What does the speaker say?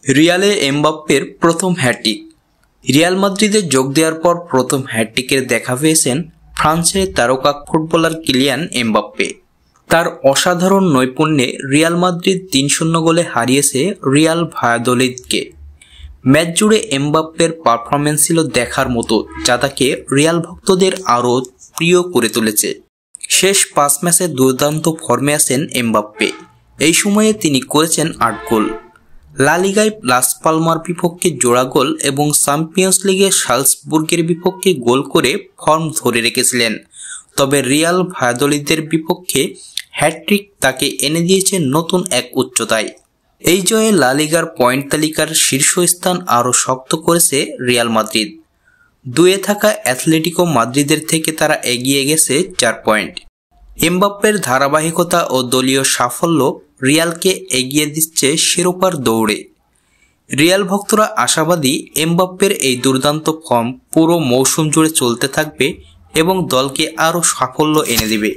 রিয়ালে এমবাপ্পের প্রথম হ্যাটট্রিক। রিয়াল মাদ্রিদে যোগ দেওয়ার পর প্রথম হ্যাটট্রিকের দেখা পেয়েছেন ফ্রান্সের তারকা ফুটবলার কিলিয়ান এমবাপ্পে। তার অসাধারণ নৈপুণ্যে রিয়াল মাদ্রিদ ৩-০ গোলে হারিয়েছে রিয়াল ভায়াদোলিদকে। ম্যাচ জুড়ে এমবাপ্পের পারফরম্যান্স ছিল দেখার মতো, যা তাকে রিয়াল ভক্তদের আরও প্রিয় করে তুলেছে। শেষ ৫ ম্যাচে দুর্দান্ত ফর্মে আছেন এমবাপ্পে। এই সময়ে তিনি করেছেন ৮ গোল। লা লিগায় লাস পালমার বিপক্ষে জোড়া গোল এবং চ্যাম্পিয়ন্স লিগে সালজবুর্গের বিপক্ষে গোল করে ফর্ম ধরে রেখেছিলেন। তবে রিয়াল ভায়াদোলিদের বিপক্ষে হ্যাটট্রিক তাকে এনে দিয়েছে নতুন এক উচ্চতায়। এই জয়ে লা লিগার পয়েন্ট তালিকার শীর্ষস্থান আরও শক্ত করেছে রিয়াল মাদ্রিদ। ২-এ থাকা অ্যাথলেটিকো মাদ্রিদের থেকে তারা এগিয়ে গেছে ৪ পয়েন্ট। এমবাপ্পের ধারাবাহিকতা ও দলীয় সাফল্য রিয়ালকে এগিয়ে দিচ্ছে শিরোপার দৌড়ে। রিয়াল ভক্তরা আশাবাদী এমবাপ্পের এই দুর্দান্ত ফর্ম পুরো মৌসুম জুড়ে চলতে থাকবে এবং দলকে আরও সাফল্য এনে দেবে।